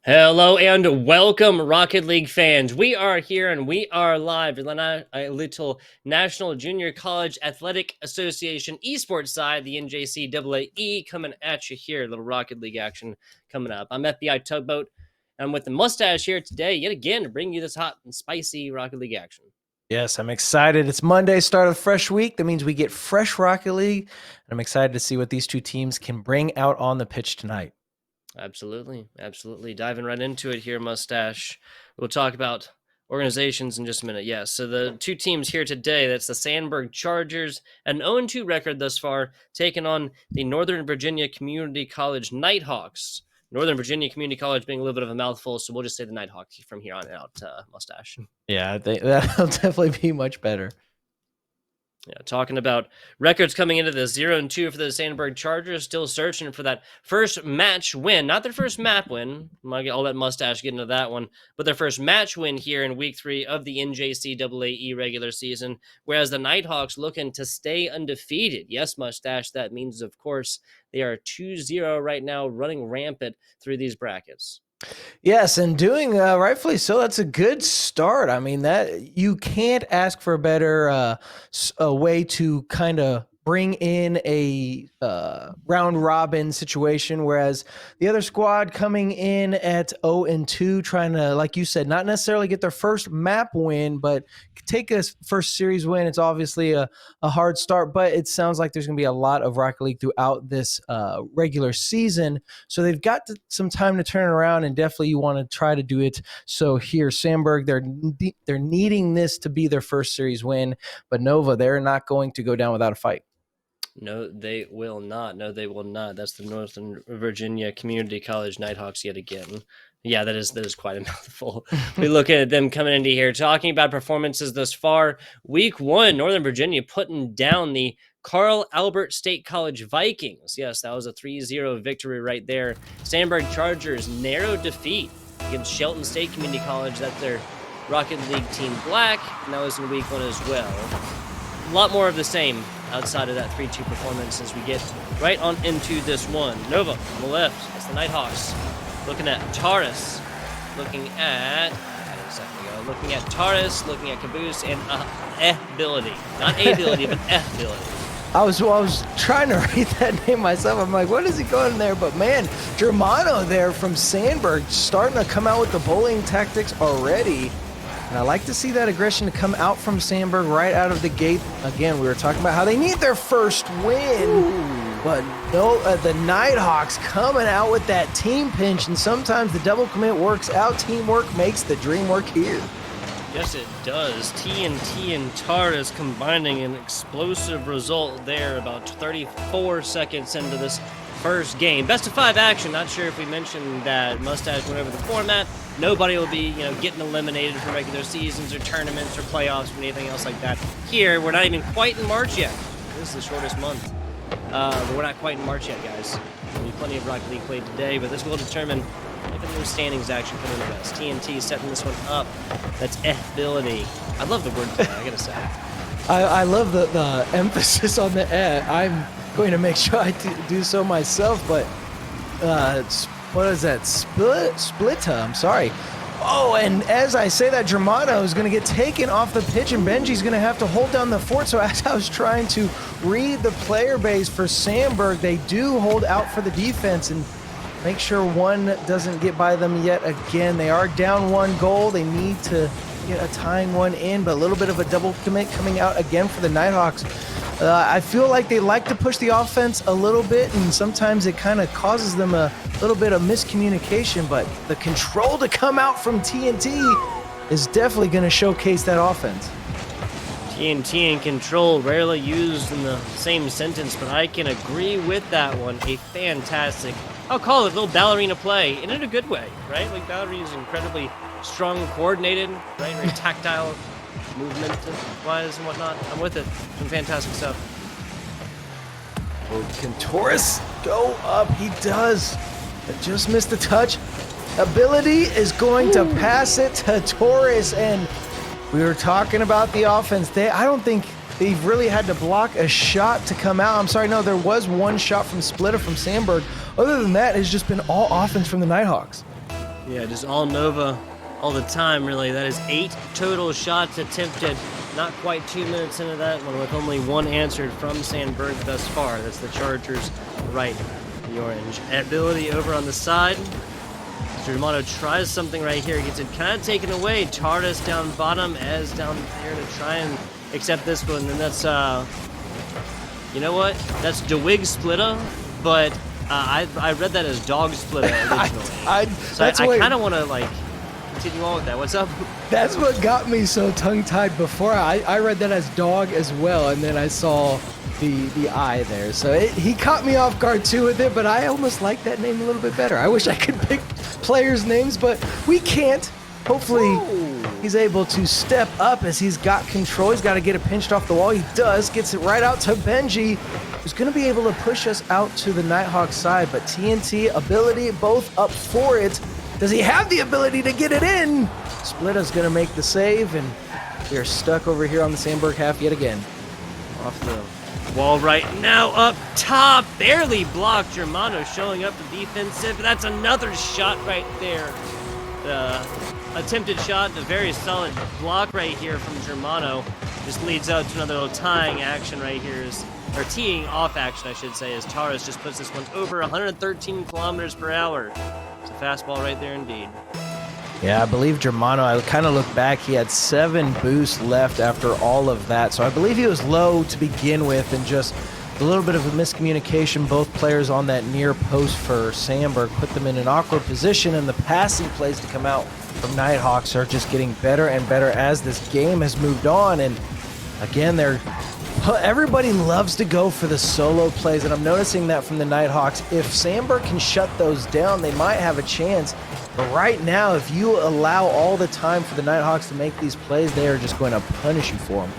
Hello and welcome, Rocket League fans. We are here and we are live in a little National Junior College Athletic Association esports side, the NJCAA, coming at you here. A little Rocket League action coming up. I'm FBI Tugboat. And I'm with the mustache here today, yet again, to bring you this hot and spicy Rocket League action. Yes, I'm excited. It's Monday, start of a fresh week. That means we get fresh Rocket League. And I'm excited to see what these two teams can bring out on the pitch tonight. Absolutely. Diving right into it here, Mustache. We'll talk about organizations in just a minute. Yes, so the two teams here today, that's the Sandburg Chargers, an 0-2 record thus far, taking on the Northern Virginia Community College Nighthawks. Northern Virginia Community College being a little bit of a mouthful, so we'll just say the Nighthawks from here on out, Mustache. Yeah, that'll definitely be much better. Yeah, talking about records coming into the 0-2 for the Sandburg Chargers, still searching for that first match win. Not their first map win. I'll let Mustache get into that one. But their first match win here in Week 3 of the NJCAA regular season. Whereas the Nighthawks looking to stay undefeated. Yes, Mustache, that means, of course, they are 2-0 right now, running rampant through these brackets. Yes, and doing rightfully so. That's a good start. I mean, that you can't ask for a better a way to kind of bring in a round robin situation, whereas the other squad coming in at 0-2, trying to, like you said, not necessarily get their first map win, but take a first series win. It's obviously a hard start, but it sounds like there's going to be a lot of Rocket League throughout this regular season. So they've got some time to turn around, and definitely you want to try to do it. So here, Sandburg, they're needing this to be their first series win, but Nova, they're not going to go down without a fight. No, they will not. No, they will not. That's the Northern Virginia Community College Nighthawks yet again. Yeah, that is quite a mouthful. We look at them coming into here, talking about performances thus far. Week 1, Northern Virginia putting down the Carl Albert State College Vikings. Yes, that was a 3-0 victory right there. Sandburg Chargers, narrow defeat against Shelton State Community College. That's their Rocket League Team Black, and that was in Week 1 as well. A lot more of the same outside of that 3-2 performance as we get right on into this one. Nova on the left, that's the Nighthawks. Looking at Taurus, looking at Taurus, looking at Caboose, and ability. Not ability, but ability. I was trying to read that name myself. I'm like, what is he going there? But man, Germano there from Sandburg starting to come out with the bullying tactics already. And I like to see that aggression to come out from Sandburg right out of the gate. Again, we were talking about how they need their first win. Ooh. But no, the Nighthawks coming out with that team pinch, and sometimes the double commit works out. Teamwork makes the dream work here. Yes, it does. TNT and Taurus combining an explosive result there about 34 seconds into this first game. Best of 5 action. Not sure if we mentioned that Mustache went over the format. Nobody will be, getting eliminated from regular seasons or tournaments or playoffs or anything else like that. Here, we're not even quite in March yet. This is the shortest month. But we're not quite in March yet, guys. There'll be plenty of Rocket League played today, but this will determine if the standings action coming the best. TNT setting this one up. That's ability. I love the word play, I gotta say. I love the emphasis on the I'm going to make sure I do so myself, but what is that? Splitta, I'm sorry. Oh, and as I say that, Germano is going to get taken off the pitch, and Benji's going to have to hold down the fort. So as I was trying to read the player base for Sandburg, they do hold out for the defense and make sure one doesn't get by them yet again. They are down 1 goal. They need to get a tying one in, but a little bit of a double commit coming out again for the Nighthawks. I feel like they like to push the offense a little bit, and sometimes it kind of causes them a little bit of miscommunication, but the control to come out from TNT is definitely going to showcase that offense. TNT and control, rarely used in the same sentence, but I can agree with that one. A fantastic, I'll call it a little ballerina play, and in a good way, right? Like, Ballerina is incredibly strong, coordinated, right? Very tactile, movement-wise and whatnot. I'm with it. Some fantastic stuff. Oh, can Taurus go up? He does. Just missed the touch. Ability is going to pass it to Taurus, and we were talking about the offense. I don't think they've really had to block a shot to come out. I'm sorry, no, there was one shot from Splitter from Sandburg. Other than that, it's just been all offense from the Nighthawks. Yeah, just all Nova all the time, really. That is 8 total shots attempted. Not quite 2 minutes into that one, with only 1 answered from Sandburg thus far. That's the Chargers right, the orange. Ability over on the side. Germano tries something right here, gets it kind of taken away. Tardis down bottom, Ez down there to try and accept this one. And that's, you know what? That's DeWig Splitta, but I read that as Dog Splitta originally. So I kind of want to, like, continue on with that. What's up? That's what got me so tongue-tied before. I read that as dog as well, and then I saw the I there. So he caught me off guard too with it, but I almost like that name a little bit better. I wish I could pick players' names, but we can't. Hopefully he's able to step up as he's got control. He's got to get it pinched off the wall. He does. Gets it right out to Benji, who's going to be able to push us out to the Nighthawks side, but TNT, ability, both up for it. Does he have the ability to get it in? Splitta's going to make the save, and we are stuck over here on the Sandburg half yet again. Off the wall right now, up top, barely blocked. Germano showing up the defensive. That's another shot right there. Attempted shot, a very solid block right here from Germano. Just leads out to another little tying action right here, or teeing off action, I should say, as Taurus just puts this one over 113 kilometers per hour. It's a fastball right there indeed. Yeah, I believe Germano, I kind of look back, he had 7 boosts left after all of that. So I believe he was low to begin with, and just a little bit of a miscommunication. Both players on that near post for Sandburg put them in an awkward position, and the passing plays to come out from Nighthawks are just getting better and better as this game has moved on. And again, everybody loves to go for the solo plays, and I'm noticing that from the Nighthawks. If Sandburg can shut those down, they might have a chance. But right now, if you allow all the time for the Nighthawks to make these plays, they are just going to punish you for them.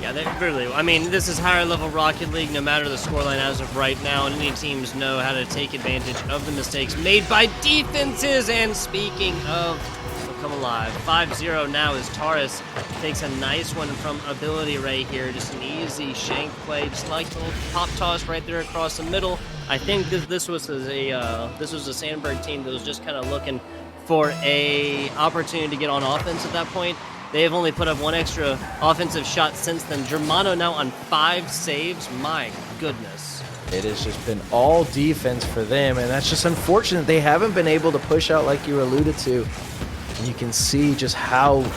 Yeah, they really. I mean, this is higher level Rocket League, no matter the scoreline as of right now, and any teams know how to take advantage of the mistakes made by defenses. And speaking of, they'll come alive. 5-0 now as Taurus takes a nice one from ability right here. Just an easy shank play, just like the little pop toss right there across the middle. I think this was a Sandburg team that was just kind of looking for a opportunity to get on offense at that point. They have only put up 1 extra offensive shot since then. Germano now on 5 saves. My goodness. It has just been all defense for them, and that's just unfortunate. They haven't been able to push out like you alluded to. And you can see just how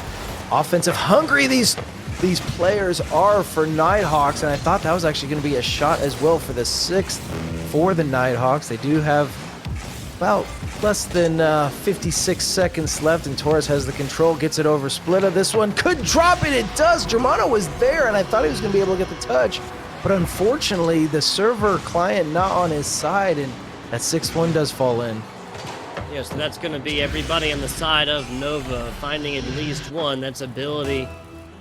offensive hungry these players are for Nighthawks, and I thought that was actually going to be a shot as well for the 6th for the Nighthawks. They do have about less than 56 seconds left, and Torres has the control, gets it over Splitta. This one could drop it. It does. Germano was there, and I thought he was going to be able to get the touch, but unfortunately, the server client not on his side, and that 6th one does fall in. Yeah, so that's going to be everybody on the side of Nova finding at least one. That's ability.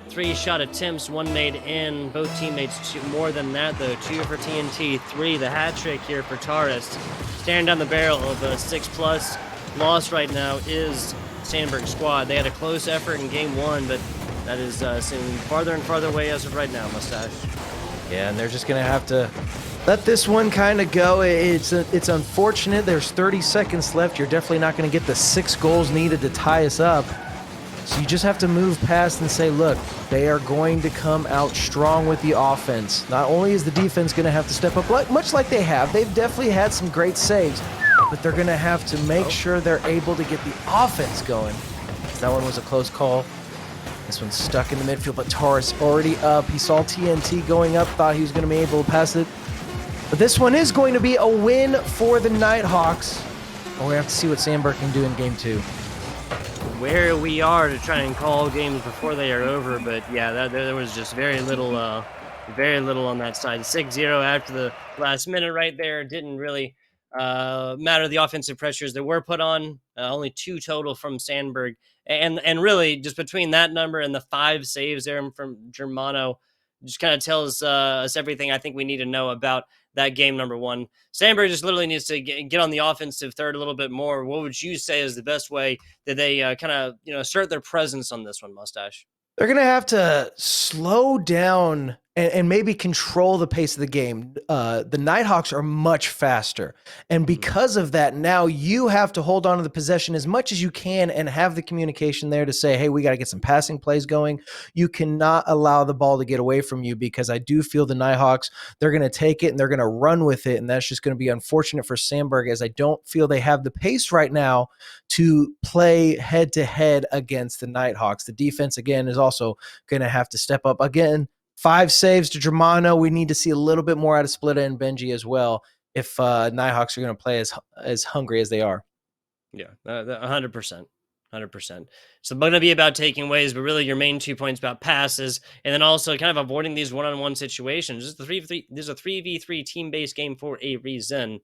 3 shot attempts, 1 made in. Both teammates more than that, though. 2 for TNT, 3 the hat trick here for Taurus. Staring down the barrel of a 6+ loss right now is Sandburg squad. They had a close effort in game 1, but that is seeming farther and farther away as of right now, Mustache. Yeah, and they're just going to have to let this one kind of go. It's unfortunate. There's 30 seconds left. You're definitely not going to get the 6 goals needed to tie us up. So you just have to move past and say, look, they are going to come out strong with the offense. Not only is the defense going to have to step up, much like they have, they've definitely had some great saves, but they're going to have to make sure they're able to get the offense going. That one was a close call. This one's stuck in the midfield, but Taurus already up. He saw TNT going up, thought he was going to be able to pass it. But this one is going to be a win for the Nighthawks. Well, we have to see what Sandburg can do in game 2. Where we are to try and call games before they are over, but yeah, there was just very little on that side. 6-0 after the last minute right there. Didn't really matter the offensive pressures that were put on. Only 2 total from Sandburg, and really just between that number and the 5 saves there from Germano, just kind of tells us everything I think we need to know about that game number 1. Sandburg just literally needs to get on the offensive third a little bit more. What would you say is the best way that they kind of assert their presence on this one, Mustache? They're going to have to slow down and maybe control the pace of the game. The Nighthawks are much faster. And because of that, now you have to hold on to the possession as much as you can and have the communication there to say, hey, we got to get some passing plays going. You cannot allow the ball to get away from you, because I do feel the Nighthawks, they're going to take it and they're going to run with it. And that's just going to be unfortunate for Sandburg, as I don't feel they have the pace right now to play head to head against the Nighthawks. The defense, again, is also going to have to step up. Again, 5 saves to Germano. We need to see a little bit more out of Splitta and Benji as well if Nighthawks are going to play as hungry as they are. Yeah, 100%. 100%. So it's going to be about taking ways, but really your main 2 points about passes, and then also kind of avoiding these one-on-one situations. This is a 3v3 team-based game for a reason.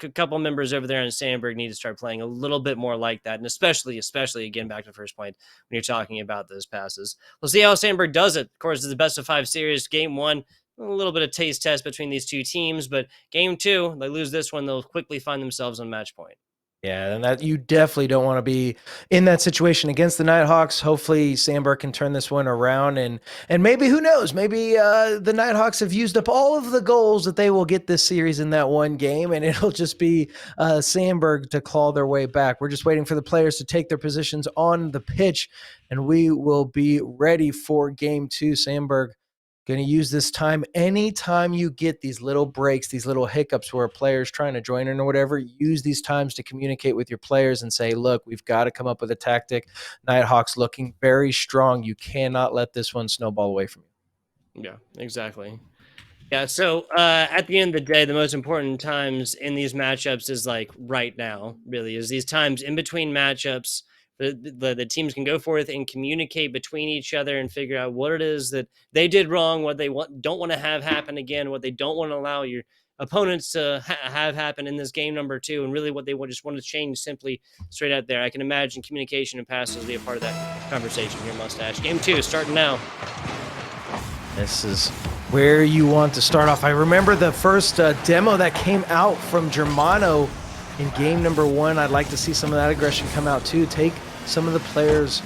A couple members over there in Sandburg need to start playing a little bit more like that, and especially again, back to the first point, when you're talking about those passes. We'll see how Sandburg does it. Of course, it's the best of 5 series. Game 1, a little bit of taste test between these two teams, but game 2, they lose this one, they'll quickly find themselves on match point. Yeah, and that you definitely don't want to be in that situation against the Nighthawks. Hopefully Sandburg can turn this one around, and maybe, who knows, maybe the Nighthawks have used up all of the goals that they will get this series in that one game, and it'll just be Sandburg to claw their way back. We're just waiting for the players to take their positions on the pitch, and we will be ready for game 2. Sandburg going to use this time. Anytime you get these little breaks, these little hiccups where a player's trying to join in or whatever, use these times to communicate with your players and say, look, we've got to come up with a tactic. Nighthawks looking very strong. You cannot let this one snowball away from you. Yeah, exactly. Yeah, so at the end of the day, the most important times in these matchups is like right now, really, is these times in between matchups. The teams can go forth and communicate between each other and figure out what it is that they did wrong, what they don't want to have happen again, what they don't want to allow your opponents to have happen in this game number 2, and really what they just want to change simply straight out there. I can imagine communication and passes will be a part of that conversation here, Mustache. Game 2 starting now. This is where you want to start off. I remember the first demo that came out from Germano in game number 1. I'd like to see some of that aggression come out too. Take some of the players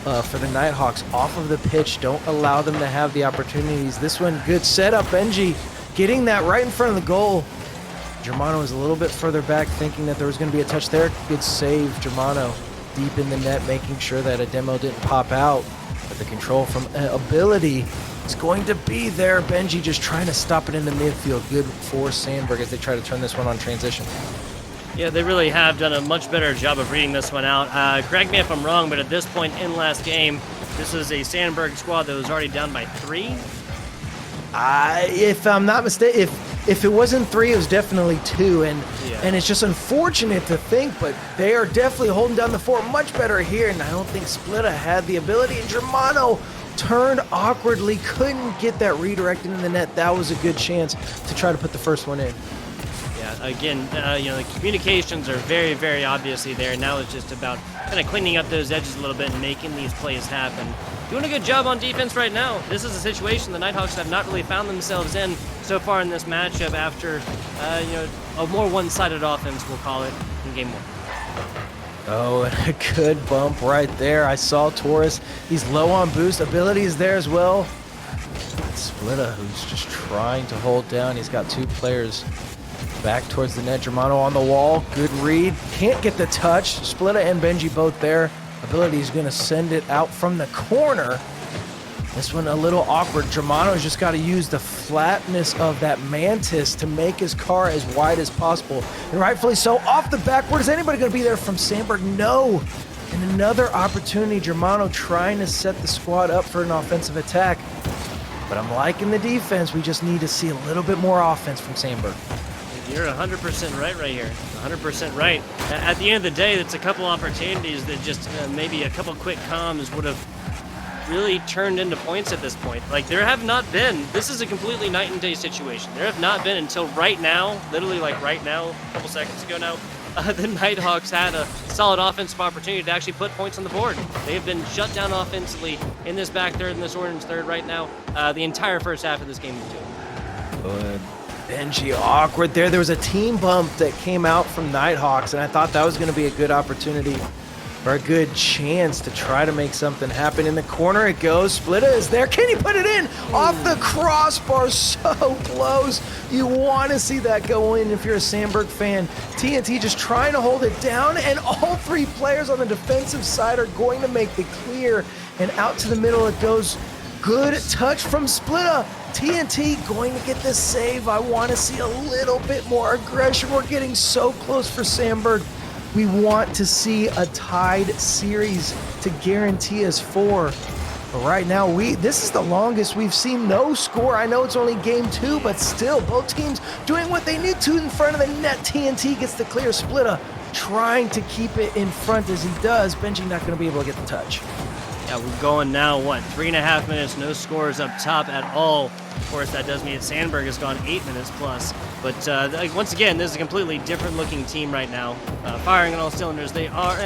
for the Nighthawks off of the pitch. Don't allow them to have the opportunities. This one, good setup. Benji getting that right in front of the goal. Germano was a little bit further back, thinking that there was going to be a touch there. Good save, Germano deep in the net, making sure that a demo didn't pop out. But the control from ability is going to be there. Benji just trying to stop it in the midfield. Good for Sandburg as they try to turn this one on transition. Yeah, they really have done a much better job of reading this one out. Correct me if I'm wrong, but at this point in last game, this is a Sandburg squad that was already down by 3. If I'm not mistaken, if it wasn't 3, it was definitely 2, and it's just unfortunate to think, but they are definitely holding down the fort much better here, and I don't think Splitta had the ability, and Germano turned awkwardly, couldn't get that redirected in the net. That was a good chance to try to put the first one in. Again, the communications are very, very obviously there. Now it's just about kind of cleaning up those edges a little bit and making these plays happen. Doing a good job on defense right now. This is a situation the Nighthawks have not really found themselves in so far in this matchup after, a more one-sided offense, we'll call it, in game 1. Oh, and a good bump right there. I saw Torres. He's low on boost. Ability is there as well. Splitta, who's just trying to hold down. He's got 2 players back towards the net. Germano on the wall. Good read. Can't get the touch. Splitta and Benji both there. Ability is going to send it out from the corner. This one a little awkward. Germano's just got to use the flatness of that Mantis to make his car as wide as possible. And rightfully so. Off the backward. Is anybody going to be there from Sandburg? No. And another opportunity. Germano trying to set the squad up for an offensive attack. But I'm liking the defense. We just need to see a little bit more offense from Sandburg. You're 100% right here. 100% right. At the end of the day, it's a couple opportunities that just maybe a couple quick comms would have really turned into points at this point. Like, there have not been, this is a completely night and day situation. There have not been until right now, literally like right now, a couple seconds ago now, the Nighthawks had a solid offensive opportunity to actually put points on the board. They have been shut down offensively in this back third and this orange third right now, the entire first half of this game. Good. Benji awkward there. There was a team bump that came out from Nighthawks, and I thought that was going to be a good opportunity for a good chance to try to make something happen. In the corner it goes. Splitta is there. Can he put it in? Off the crossbar, so close. You want to see that go in if you're a Sandburg fan. TNT just trying to hold it down, and all three players on the defensive side are going to make the clear, and out to the middle it goes. Good touch from Splitta. TNT going to get the save. I want to see a little bit more aggression. We're getting so close for Sandburg. We want to see a tied series to guarantee us 4. But right now, this is the longest we've seen no score. I know it's only game 2, but still, both teams doing what they need to in front of the net. TNT gets the clear. Splitta trying to keep it in front as he does. Benji not going to be able to get the touch. Yeah, we're going now, 3.5 minutes, no scores up top at all. Of course, that does mean that Sandburg has gone 8 minutes plus. But once again, this is a completely different looking team right now. Firing on all cylinders. They are,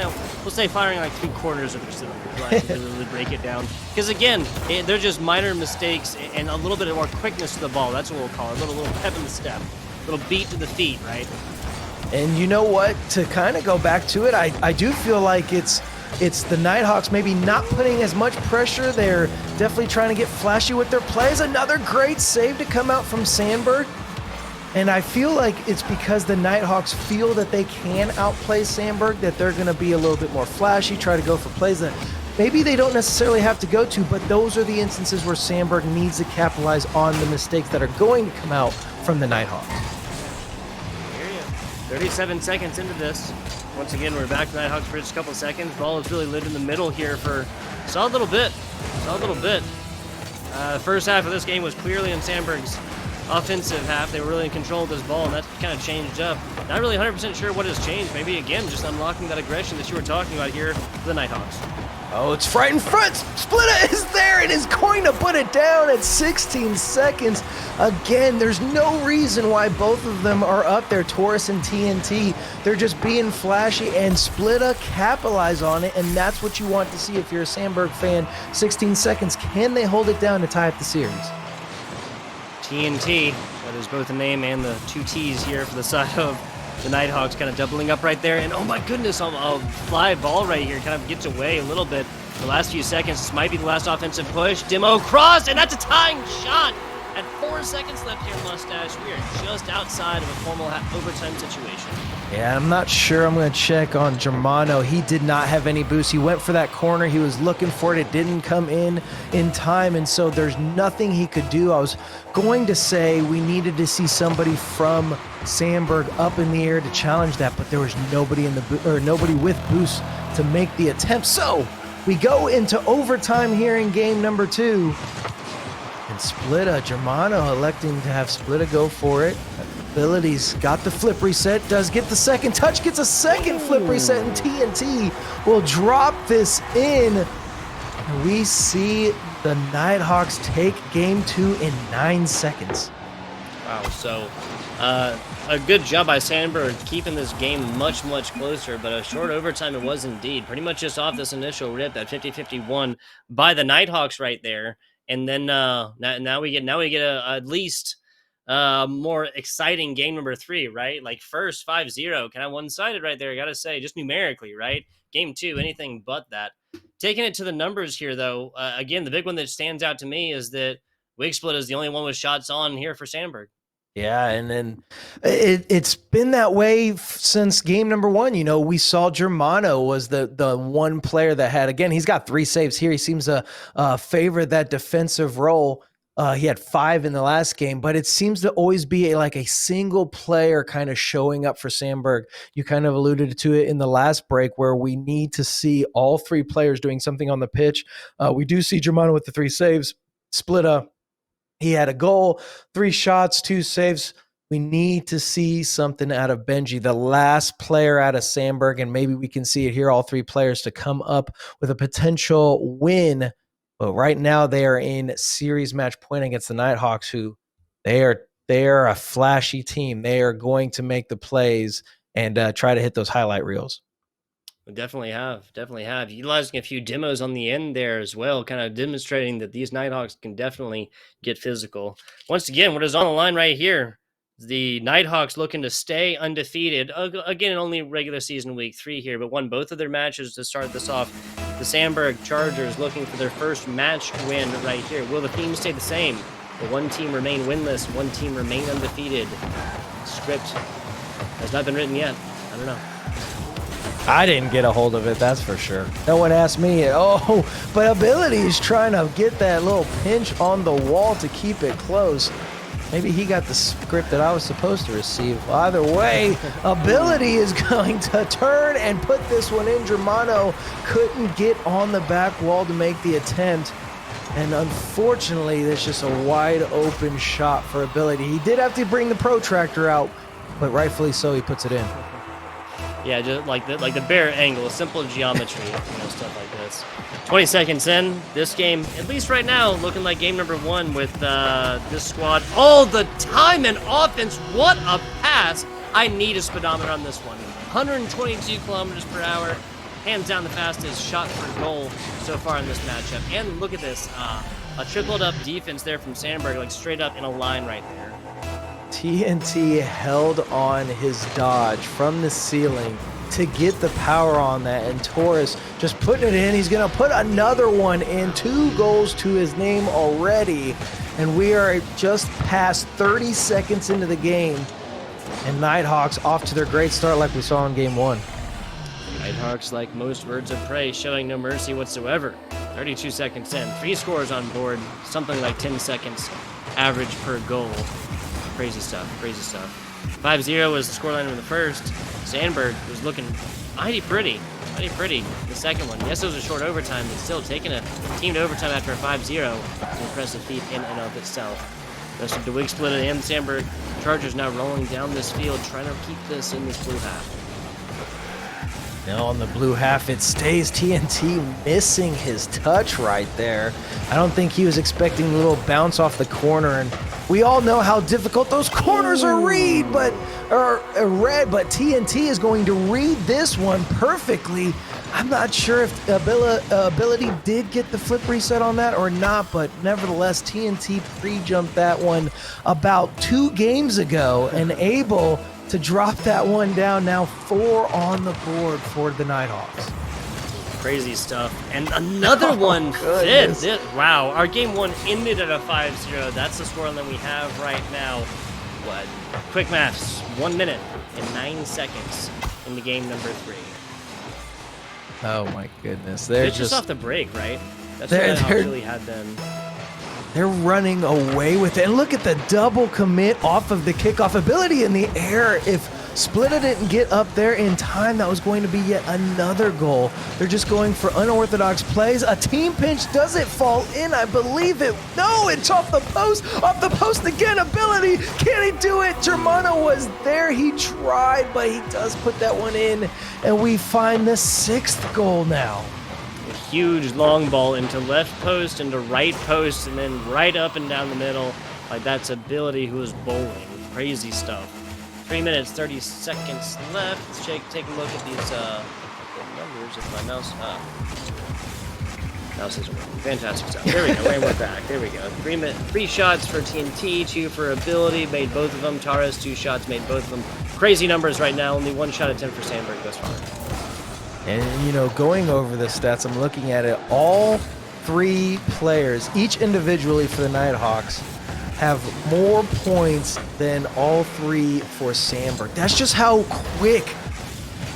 we'll say firing like 3/4 of their cylinders, right? To really break it down. Because again, they're just minor mistakes and a little bit more quickness to the ball. That's what we'll call it. A little pep in the step. A little beat to the feet, right? And you know what? To kind of go back to it, I do feel like it's the Nighthawks maybe not putting as much pressure. They're definitely trying to get flashy with their plays. Another great save to come out from Sandburg. And I feel like it's because the Nighthawks feel that they can outplay Sandburg, that they're going to be a little bit more flashy, try to go for plays that maybe they don't necessarily have to go to, but those are the instances where Sandburg needs to capitalize on the mistakes that are going to come out from the Nighthawks. 37 seconds into this. Once again, we're back to Nighthawks for just a couple of seconds. Ball has really lived in the middle here for a solid little bit. The first half of this game was clearly in Sandburg's offensive half. They were really in control of this ball, and that kind of changed up. Not really 100% sure what has changed. Maybe, again, just unlocking that aggression that you were talking about here for the Nighthawks. Oh, it's right in front. Splitta is there and is going to put it down at 16 seconds. Again, there's no reason why both of them are up there, Taurus and TNT. They're just being flashy, and Splitta capitalize on it, and that's what you want to see if you're a Sandburg fan. 16 seconds. Can they hold it down to tie up the series? TNT, that is both the name and the 2 T's here for the side of the Nighthawks, kind of doubling up right there. And oh my goodness, a fly ball right here kind of gets away a little bit. The last few seconds, this might be the last offensive push. Demo cross, and that's a tying shot. At 4 seconds left here, Mustache. We are just outside of a formal overtime situation. Yeah, I'm not sure. I'm going to check on Germano. He did not have any boost. He went for that corner. He was looking for it. It didn't come in time, and so there's nothing he could do. I was going to say we needed to see somebody from Sandburg up in the air to challenge that, but there was nobody nobody with boost to make the attempt. So we go into overtime here in game number 2. And Splitta, Germano electing to have Splitta go for it. Abilities got the flip reset, does get the second touch, gets a second flip reset, and TNT will drop this in. And we see the Nighthawks take game 2 in 9 seconds. Wow, so a good job by Sandburg keeping this game much closer, but a short overtime it was indeed. Pretty much just off this initial rip at 50-51 by the Nighthawks right there. And then now we get at least more exciting game number 3, right? Like first 5-0, kind of one-sided right there, I gotta say, just numerically, right? Game 2, anything but that. Taking it to the numbers here, though, again, the big one that stands out to me is that Wigsplit is the only one with shots on here for Sandburg. Yeah, and then it's been that way since game number 1. You know, we saw Germano was the one player that had, again, he's got 3 saves here. He seems to favor that defensive role. He had 5 in the last game, but it seems to always be a single player kind of showing up for Sandburg. You kind of alluded to it in the last break where we need to see all 3 players doing something on the pitch. We do see Germano with the 3 saves. Splitta, he had a goal, 3 shots, 2 saves. We need to see something out of Benji, the last player out of Sandburg, and maybe we can see it here, all 3 players to come up with a potential win. But right now they are in series match point against the Nighthawks, who they are a flashy team. They are going to make the plays and try to hit those highlight reels. We definitely have. Utilizing a few demos on the end there as well, kind of demonstrating that these Nighthawks can definitely get physical. Once again, what is on the line right here? The Nighthawks looking to stay undefeated. Again, only regular season week 3 here, but won both of their matches to start this off. The Sandburg Chargers looking for their first match win right here. Will the theme stay the same? Will one team remain winless? One team remain undefeated? Script has not been written yet. I don't know. I didn't get a hold of it, that's for sure. No one asked me. Oh, but Ability is trying to get that little pinch on the wall to keep it close. Maybe he got the script that I was supposed to receive. Either way, Ability is going to turn and put this one in. Germano couldn't get on the back wall to make the attempt. And unfortunately, there's just a wide open shot for Ability. He did have to bring the protractor out, but rightfully so, he puts it in. Yeah, just like the bare angle, simple geometry, stuff like this. 20 seconds in, this game, at least right now, looking like game number 1 with this squad all the time in offense. What a pass! I need a speedometer on this one. 122 kilometers per hour, hands down the fastest shot per goal so far in this matchup. And look at this, a tripled up defense there from Sandburg, like straight up in a line right there. TNT held on his dodge from the ceiling to get the power on that, and Torres just putting it in. He's going to put another one in. 2 goals to his name already, and we are just past 30 seconds into the game, and Nighthawks off to their great start like we saw in game 1. Nighthawks, like most birds of prey, showing no mercy whatsoever. 32 seconds in, 3 scores on board, something like 10 seconds average per goal. Crazy stuff, crazy stuff. 5-0 was the scoreline in the first. Sandburg was looking mighty pretty. The second one. Yes, it was a short overtime, but still taking a team to overtime after a 5-0. An impressive feat in and of itself. Rest of the week split and the Sandburg Chargers now rolling down this field, trying to keep this in this blue half. Now on the blue half, it stays. TNT missing his touch right there. I don't think he was expecting a little bounce off the corner, and we all know how difficult those corners are read, but TNT is going to read this one perfectly. I'm not sure if Ability did get the flip reset on that or not, but nevertheless, TNT pre-jumped that one about 2 games ago and able to drop that one down. Now 4 on the board for the Nighthawks. Crazy stuff. And another one fifth. Wow, our game 1 ended at a 5-0. That's the scoreline we have right now. What? Quick maths. 1 minute and 9 seconds into game number 3. Oh my goodness. They're just off the break, right? That's what really had them. They're running away with it. And look at the double commit off of the kickoff. Ability in the air. If Splitta didn't get up there in time, that was going to be yet another goal. They're just going for unorthodox plays. A team pinch doesn't fall in, I believe it. No, it's off the post. Off the post again. Ability. Can he do it? Germano was there. He tried, but he does put that one in. And we find the 6th goal now. Huge long ball into left post, into right post, and then right up and down the middle. Like, that's Ability who is bowling. Crazy stuff. 3 minutes, 30 seconds left. Let's take a look at these numbers. If my mouse isn't working. Fantastic stuff. There we go. We're back. There we go. 3 shots for TNT, 2 for Ability. Made both of them. Tara's 2 shots, made both of them. Crazy numbers right now. Only 1 shot attempt for Sandburg thus far. And, going over the stats, I'm looking at it. All 3 players, each individually for the Nighthawks, have more points than all 3 for Sandburg. That's just how quick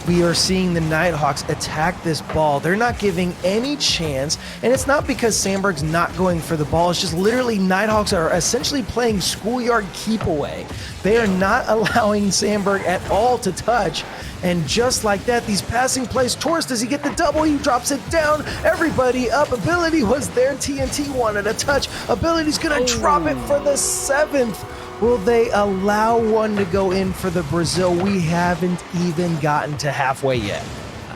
we are seeing the Nighthawks attack this ball. They're not giving any chance, and it's not because Sandburg's not going for the ball. It's just literally Nighthawks are essentially playing schoolyard keep away. They are not allowing Sandburg at all to touch. And just like that, these passing plays, Torres, does he get the double? He drops it down. Everybody up. Ability was there. TNT wanted a touch. Ability's going to drop it for the 7th. Will they allow one to go in for the Brazil? We haven't even gotten to halfway yet.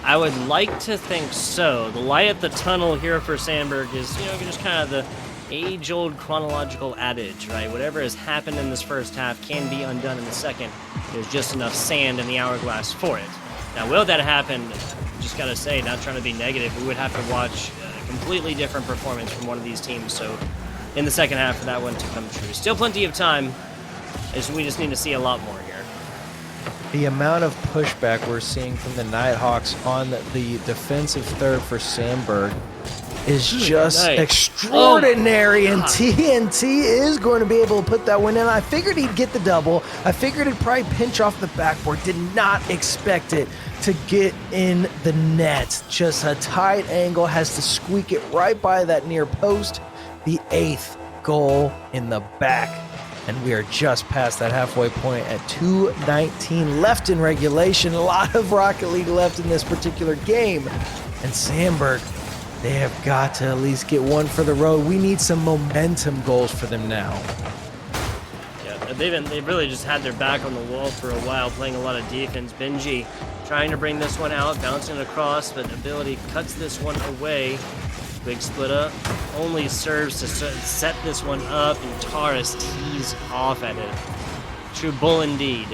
I would like to think so. The light at the tunnel here for Sandburg is, just kind of the age-old chronological adage, right? Whatever has happened in this first half can be undone in the second. There's just enough sand in the hourglass for it. Now, will that happen? Just gotta say, not trying to be negative, we would have to watch a completely different performance from one of these teams. So, in the second half for that one to come true. Still plenty of time. We just need to see a lot more here. The amount of pushback we're seeing from the Nighthawks on the defensive third for Sandburg is just extraordinary, and TNT is going to be able to put that one in. I figured he'd get the double. I figured he'd probably pinch off the backboard. Did not expect it to get in the net. Just a tight angle, has to squeak it right by that near post. The 8th goal in the back. And we are just past that halfway point at 2:19 left in regulation. A lot of Rocket League left in this particular game. And Sandburg, they have got to at least get one for the road. We need some momentum goals for them now. Yeah, they've really just had their back on the wall for a while, playing a lot of defense. Benji trying to bring this one out, bouncing it across, but Ability cuts this one away. Big splitter only serves to set this one up, and Taurus tees off at it. True bull indeed.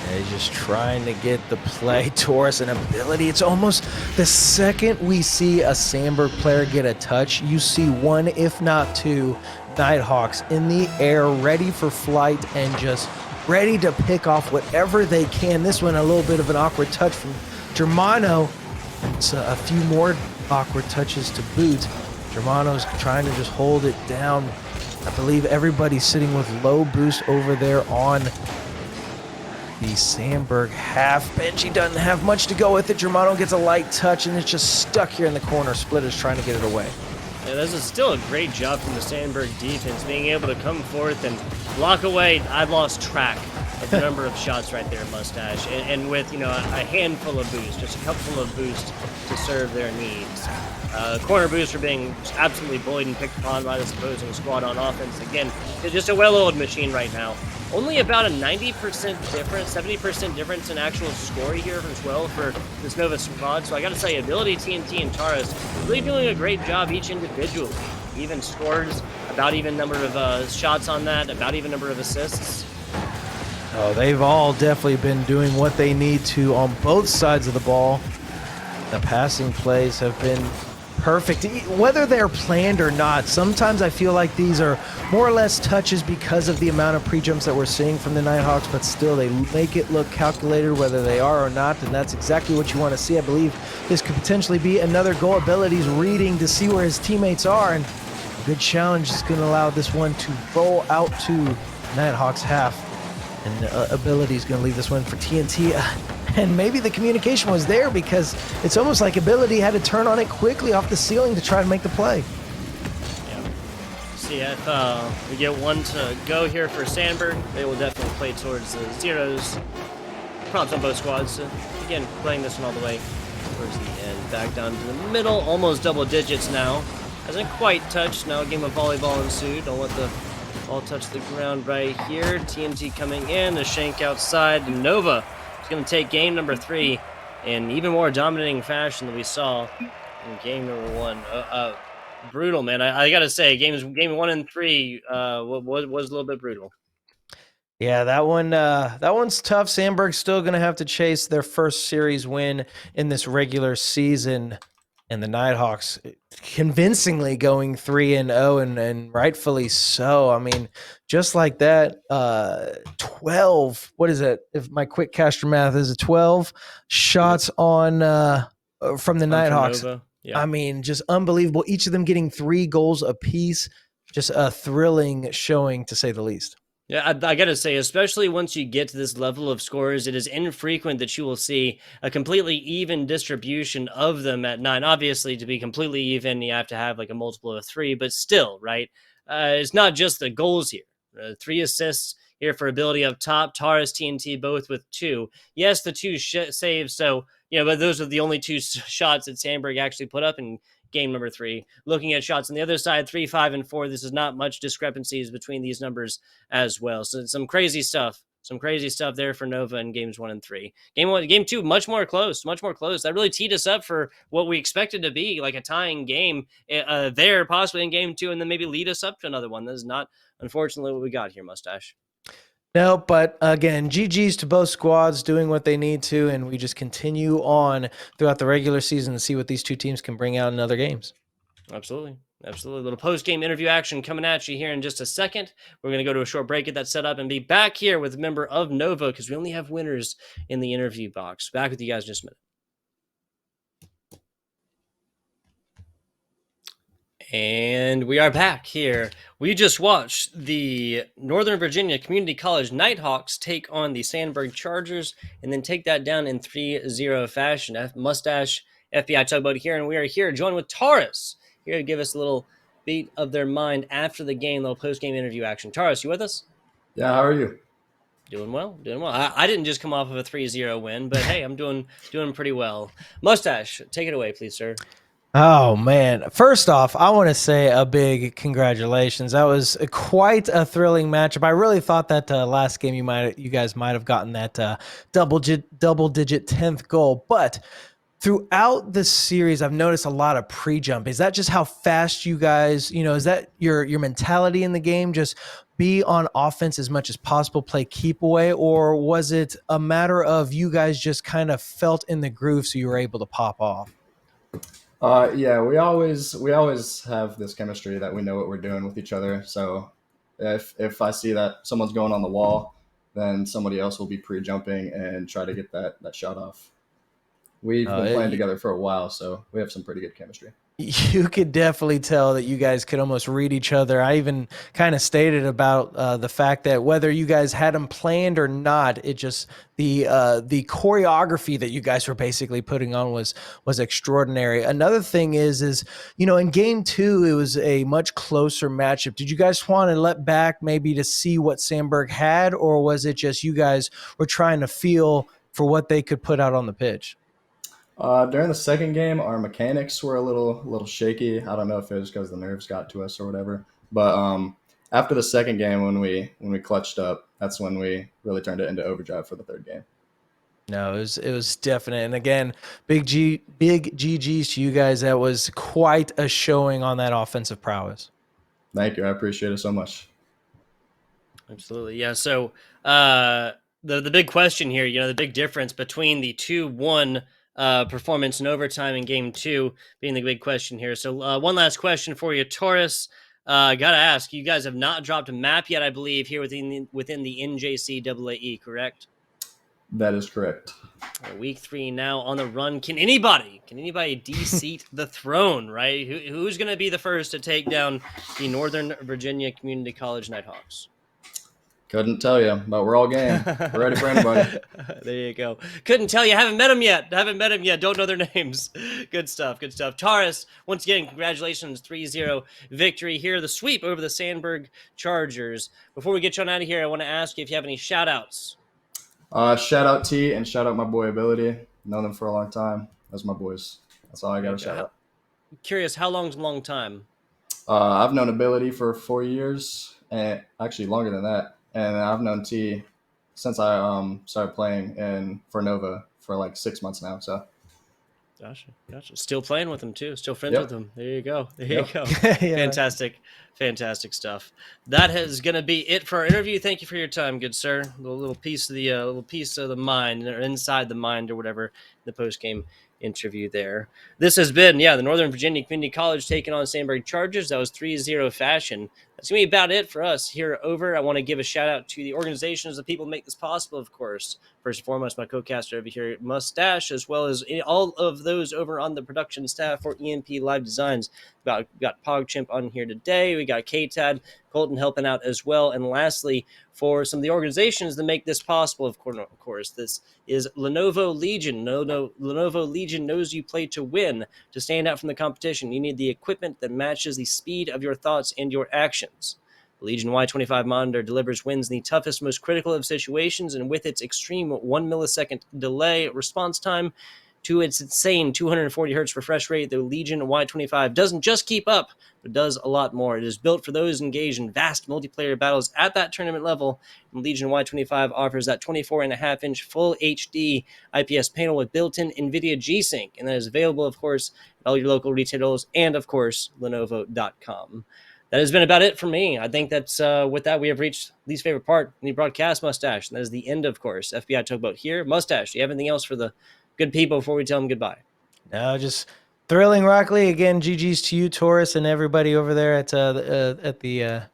He's just trying to get the play. Taurus and Ability. It's almost the second we see a Sandburg player get a touch, you see one, if not two, Nighthawks in the air, ready for flight and just ready to pick off whatever they can. This one, a little bit of an awkward touch from Germano. It's a few more awkward touches to boot. Germano's trying to just hold it down. I believe everybody's sitting with low boost over there on the Sandburg half. Benji doesn't have much to go with it. Germano gets a light touch, and it's just stuck here in the corner. Splitter's trying to get it away. Yeah, this is still a great job from the Sandburg defense, being able to come forth and block away. I've lost track of the number of shots right there, Mustache, and with, you know, a handful of boosts, just a couple of boosts to serve their needs. Corner boosts are being absolutely bullied and picked upon by this opposing squad on offense. Again, it's just a well-oiled machine right now. Only about a 90% difference, 70% difference in actual score here from 12 for this Nova squad. So I got to say, Ability, TNT, and Taurus really doing a great job each individually. Even scores, about even number of shots on that, about even number of assists. Oh, they've all definitely been doing what they need to on both sides of the ball. The passing plays have been perfect, whether they're planned or not. Sometimes I feel like these are more or less touches because of the amount of pre-jumps that we're seeing from the Nighthawks, but still they make it look calculated whether they are or not, and that's exactly what you want to see. I believe this could potentially be another goal. Ability's reading to see where his teammates are, and a good challenge is going to allow this one to roll out to Nighthawks half, and Ability's going to leave this one for TNT. And maybe the communication was there, because it's almost like Ability had to turn on it quickly off the ceiling to try to make the play. Yeah. See if we get one to go here for Sandburg. They will definitely play towards the zeros. Props on both squads. So again, playing this one all the way towards the end. Back down to the middle. Almost double digits now. Hasn't quite touched. Now a game of volleyball ensued. Don't let the ball touch the ground right here. TNT coming in. The shank outside. Nova going to take game number 3 in even more dominating fashion than we saw in game number 1. Brutal, man. I gotta say, game 1 and 3 was a little bit brutal. Yeah, that one's tough. Sandburg's still going to have to chase their first series win in this regular season, and the Nighthawks convincingly going 3-0, and rightfully so. I mean, just like that, 12. What is it? If my quick caster math is 12 shots on from the Nighthawks. Yeah. I mean, just unbelievable. Each of them getting 3 goals apiece. Just a thrilling showing, to say the least. Yeah, I gotta say, especially once you get to this level of scores, it is infrequent that you will see a completely even distribution of them at 9. Obviously, to be completely even, you have to have like a multiple of 3, but still, right? It's not just the goals here. 3 assists here for Ability up top. Taurus, TNT, both with 2. Yes, the 2 saves, so, you know, but those are the only 2 shots that Sandburg actually put up in game number 3. Looking at shots on the other side, 3, 5, and 4. This is not much discrepancies between these numbers as well. So some crazy stuff. Some crazy stuff there for Nova in games 1 and 3. Game 2, much more close. That really teed us up for what we expected to be like a tying game there, possibly in game 2, and then maybe lead us up to another one. That is not, unfortunately, what we got here, Mustache. No, but again, GG's to both squads doing what they need to, and we just continue on throughout the regular season to see what these two teams can bring out in other games. Absolutely. Absolutely. A little post-game interview action coming at you here in just a second. We're going to go to a short break, get that set up, and be back here with a member of Nova because we only have winners in the interview box. Back with you guys in just a minute. And we are back here. We just watched the Northern Virginia Community College Nighthawks take on the Sandburg Chargers and then take that down in 3-0 fashion. Mustache, FBI Tugboat here, and we are here joined with Taurus here to give us a little beat of their mind after the game, little post-game interview action. Taurus, you with us? Yeah, how are you? Doing well, doing well. I didn't just come off of a 3-0 win, but hey, I'm doing pretty well. Mustache, take it away, please, sir. Oh man! First off, I want to say a big congratulations. That was quite a thrilling matchup. I really thought that last game you guys might have gotten that double digit 10th goal, but throughout the series, I've noticed a lot of pre-jump. Is that just how fast you guys? Is that your mentality in the game? Just be on offense as much as possible, play keep away, or was it a matter of you guys just kind of felt in the groove so you were able to pop off? Yeah, we always have this chemistry that we know what we're doing with each other. So if I see that someone's going on the wall, then somebody else will be pre-jumping and try to get that shot off. We've been playing together for a while, so we have some pretty good chemistry. You could definitely tell that you guys could almost read each other. I even kind of stated about the fact that whether you guys had them planned or not, it just the choreography that you guys were basically putting on was extraordinary. Another thing is in game 2 it was a much closer matchup. Did you guys want to let back maybe to see what Sandburg had, or was it just you guys were trying to feel for what they could put out on the pitch? During the second game, our mechanics were a little shaky. I don't know if it was because the nerves got to us or whatever. But after the second game, when we clutched up, that's when we really turned it into overdrive for the third game. No, it was definite. And again, big GGs to you guys. That was quite a showing on that offensive prowess. Thank you. I appreciate it so much. Absolutely. Yeah. So the big question here, the big difference between the 2-1 performance in overtime in game 2 being the big question here. So one last question for you, Taurus. Gotta ask, you guys have not dropped a map yet, I believe, here within the NJCAA, correct? That is correct. Week 3 now on the run. Can anybody de-seat the throne, right? Who's going to be the first to take down the Northern Virginia Community College Nighthawks? Couldn't tell you, but we're all game. We're ready for anybody. There you go. Couldn't tell you. Haven't met them yet. Don't know their names. Good stuff. Taurus, once again, congratulations. 3-0 victory here. The sweep over the Sandburg Chargers. Before we get you on out of here, I want to ask you if you have any shout-outs. Shout out T and shout out my boy Ability. Known them for a long time. Those are my boys. That's all I got to shout out. Curious, how long's a long time? I've known Ability for 4 years, and actually longer than that. And I've known T since I started playing for Nova for like 6 months now. So, gotcha. Still playing with him too. Still friends with him. There you go. You go. Yeah. Fantastic stuff. That is going to be it for our interview. Thank you for your time, good sir. A little piece of the mind, or inside the mind, or whatever. The post game interview there. This has been the Northern Virginia Community College taking on Sandburg Chargers. That was 3-0 fashion. That's gonna be about it for us here over. I want to give a shout out to the organizations, the people who make this possible, of course. First and foremost, my co-caster over here, Mustache, as well as all of those over on the production staff for EMP Live Designs. We got PogChimp on here today. We got KTAD, Colton helping out as well. And lastly, for some of the organizations that make this possible, of course, this is Lenovo Legion. Lenovo Legion knows you play to win. To stand out from the competition, you need the equipment that matches the speed of your thoughts and your actions. The Legion Y25 monitor delivers wins in the toughest, most critical of situations, and with its extreme 1 millisecond delay response time to its insane 240 hertz refresh rate, the Legion Y25 doesn't just keep up, but does a lot more. It is built for those engaged in vast multiplayer battles at that tournament level, and Legion Y25 offers that 24.5-inch full HD IPS panel with built-in NVIDIA G-Sync, and that is available, of course, at all your local retailers and, of course, Lenovo.com. That has been about it for me. I think that's with that, we have reached least favorite part in the broadcast, Mustache. And that is the end, of course. FBI Tugboat here. Mustache, do you have anything else for the good people before we tell them goodbye? No, just Thrilling, Rockley. Again, GG's to you, Taurus, and everybody over there at the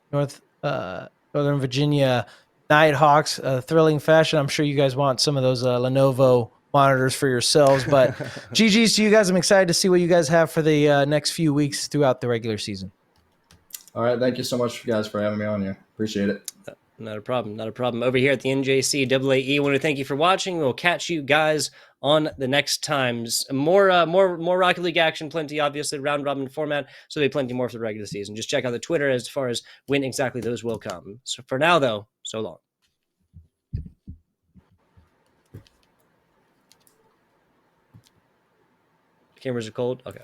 Northern Virginia Nighthawks. Thrilling fashion. I'm sure you guys want some of those Lenovo monitors for yourselves. But GG's to you guys. I'm excited to see what you guys have for the next few weeks throughout the regular season. All right. Thank you so much, guys, for having me on here. Appreciate it. Not a problem. Not a problem. Over here at the NJCAA, I want to thank you for watching. We'll catch you guys on the next times. More Rocket League action, plenty, obviously, round robin format. So there'll be plenty more for the regular season. Just check out the Twitter as far as when exactly those will come. So for now, though, so long. Cameras are cold? Okay.